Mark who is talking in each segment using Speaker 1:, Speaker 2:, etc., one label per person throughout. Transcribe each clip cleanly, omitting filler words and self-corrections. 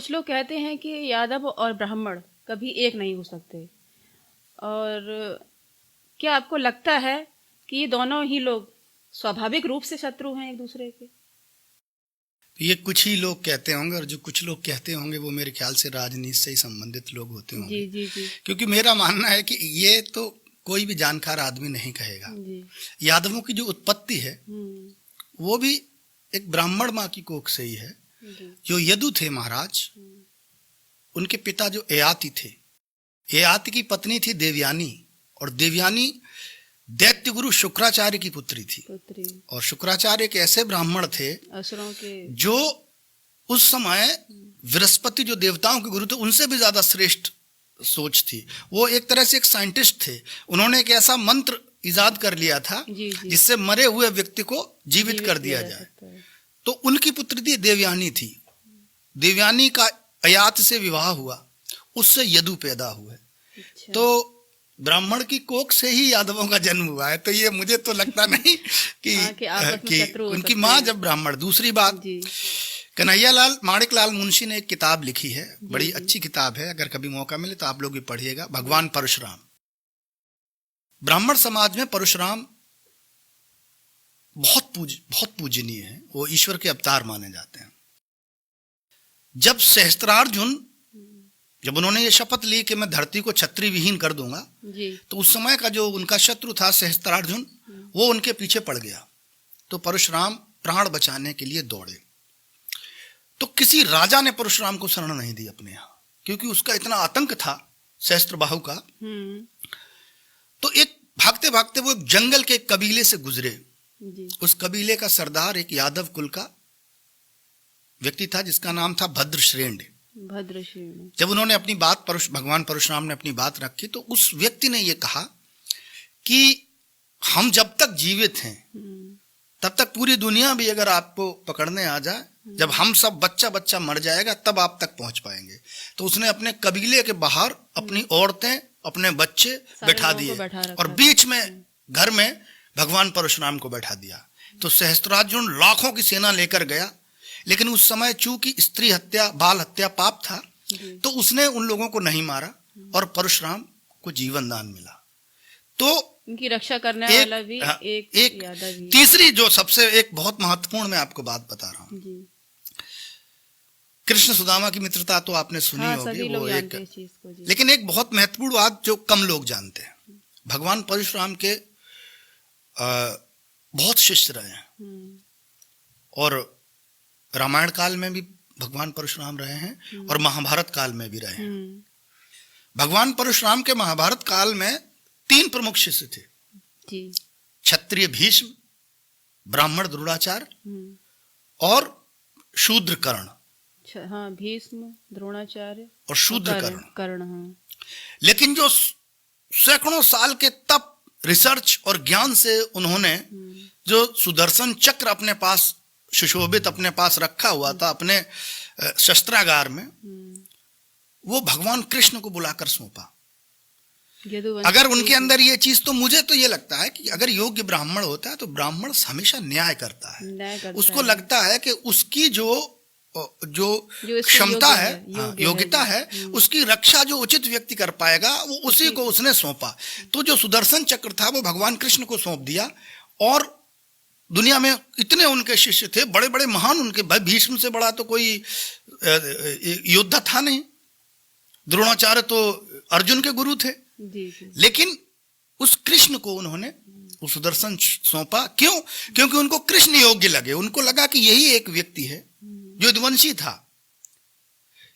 Speaker 1: कुछ लोग कहते हैं कि यादव और ब्राह्मण कभी एक नहीं हो सकते, और क्या आपको लगता है कि ये दोनों ही लोग स्वाभाविक रूप से शत्रु हैं एक दूसरे के?
Speaker 2: ये कुछ ही लोग कहते होंगे, और जो कुछ लोग कहते होंगे वो मेरे ख्याल से राजनीति से ही संबंधित लोग होते होंगे।
Speaker 1: जी जी जी।
Speaker 2: क्योंकि मेरा मानना है कि ये तो कोई भी जानकार आदमी नहीं कहेगा।
Speaker 1: जी।
Speaker 2: यादवों की जो उत्पत्ति है वो भी एक ब्राह्मण माँ की कोख से ही है। जो यदु थे महाराज, उनके पिता जो ययाति थे, ययाति की पत्नी थी देवयानी, और देवयानी दैत्य गुरु शुक्राचार्य की पुत्री थी। और शुक्राचार्य एक ऐसे ब्राह्मण थे
Speaker 1: असुरों के,
Speaker 2: जो उस समय बृहस्पति जो देवताओं के गुरु थे उनसे भी ज्यादा श्रेष्ठ सोच थी। वो एक तरह से एक साइंटिस्ट थे। उन्होंने एक ऐसा मंत्र इजाद कर लिया था जिससे मरे हुए व्यक्ति को जीवित कर दिया जाए। तो उनकी पुत्री थी देवयानी थी। देवयानी का ययाति से विवाह हुआ, उससे यदु पैदा हुए। तो ब्राह्मण की कोख से ही यादवों का जन्म हुआ है। तो ये मुझे तो लगता नहीं कि उनकी माँ जब ब्राह्मण। दूसरी बात, कन्हैयालाल माणिकलाल मुंशी ने एक किताब लिखी है, बड़ी अच्छी किताब है, अगर कभी मौका मिले तो आप लोग भी पढ़िएगा, भगवान परशुराम। ब्राह्मण समाज में परशुराम बहुत पूजनीय है, वो ईश्वर के अवतार माने जाते हैं। जब सहस्त्रार्जुन, जब उन्होंने ये शपथ ली कि मैं धरती को क्षत्रिय विहीन कर दूंगा, तो उस समय का जो उनका शत्रु था सहस्त्रार्जुन, वो उनके पीछे पड़ गया। तो परशुराम प्राण बचाने के लिए दौड़े। तो किसी राजा ने परशुराम को शरण नहीं दी अपने यहाँ, क्योंकि उसका इतना आतंक था सहस्त्रबाहु का। तो एक भागते भागते वो एक जंगल के कबीले से गुजरे। उस कबीले का सरदार एक यादव कुल का व्यक्ति था जिसका नाम था भद्रश्रेष्ठ। जब उन्होंने अपनी बात भगवान परशुराम ने अपनी बात रखी, तो उस व्यक्ति ने यह कहा कि हम जब तक जीवित हैं तब तक पूरी दुनिया भी अगर आपको पकड़ने आ जाए, जब हम सब बच्चा मर जाएगा तब आप तक पहुंच पाएंगे। तो उसने अपने कबीले के बाहर अपनी औरतें, अपने बच्चे बैठा दिए और बीच में घर में भगवान परशुराम को बैठा दिया। तो सहस्त्रार्जुन लाखों की सेना लेकर गया, लेकिन उस समय चूंकि स्त्री हत्या, बाल हत्या पाप था, तो उसने उन लोगों को नहीं मारा और परशुराम को जीवन दान मिला। तो
Speaker 1: उनकी रक्षा करने वाला भी एक यादव।
Speaker 2: तीसरी जो सबसे एक बहुत महत्वपूर्ण, मैं आपको बात बता रहा हूँ, कृष्ण सुदामा की मित्रता तो आपने सुनी होगी, वो एक, लेकिन एक बहुत महत्वपूर्ण बात जो कम लोग जानते हैं, भगवान परशुराम के बहुत शिष्य रहे हैं, और रामायण काल में भी भगवान परशुराम रहे हैं और महाभारत काल में भी रहे हैं। भगवान परशुराम के महाभारत काल में 3 प्रमुख शिष्य थे, क्षत्रिय भीष्म, ब्राह्मण द्रोणाचार्य और शूद्र कर्ण।
Speaker 1: हाँ, भीष्म, द्रोणाचार्य और
Speaker 2: शूद्र
Speaker 1: कर्ण।
Speaker 2: लेकिन जो सैकड़ों साल के तप, रिसर्च और ज्ञान से उन्होंने जो सुदर्शन चक्र अपने पास सुशोभित अपने पास रखा हुआ था अपने शस्त्रागार में, वो भगवान कृष्ण को बुलाकर सौंपा। अगर उनके अंदर ये चीज, तो मुझे तो ये लगता है कि अगर योग्य ब्राह्मण होता है तो ब्राह्मण हमेशा न्याय करता है। उसको लगता है कि उसकी जो क्षमता है, योग्यता है, उसकी रक्षा जो उचित व्यक्ति कर पाएगा वो उसी को उसने सौंपा। तो जो सुदर्शन चक्र था वो भगवान कृष्ण को सौंप दिया। और दुनिया में इतने उनके शिष्य थे, बड़े बड़े महान उनके, भाई भीष्म से बड़ा तो कोई योद्धा था नहीं, द्रोणाचार्य तो अर्जुन के गुरु थे। लेकिन उस कृष्ण को उन्होंने उस सुदर्शन सौंपा। क्यों? क्योंकि उनको कृष्ण योग्य लगे। उनको लगा कि यही एक व्यक्ति है जो यदुवंशी था,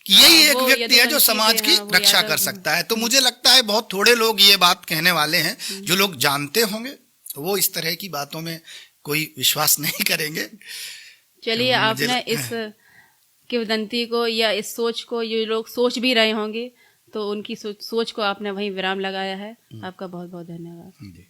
Speaker 2: कि यही एक व्यक्ति है जो समाज की रक्षा कर सकता है। तो मुझे लगता है बहुत थोड़े लोग ये बात कहने वाले हैं, जो लोग जानते होंगे वो इस तरह की बातों में कोई विश्वास नहीं करेंगे।
Speaker 1: चलिए, आपने इस किंवदंती को या इस सोच को, ये लोग सोच भी रहे होंगे, तो उनकी सोच को आपने वहीं विराम लगाया है। आपका बहुत बहुत धन्यवाद।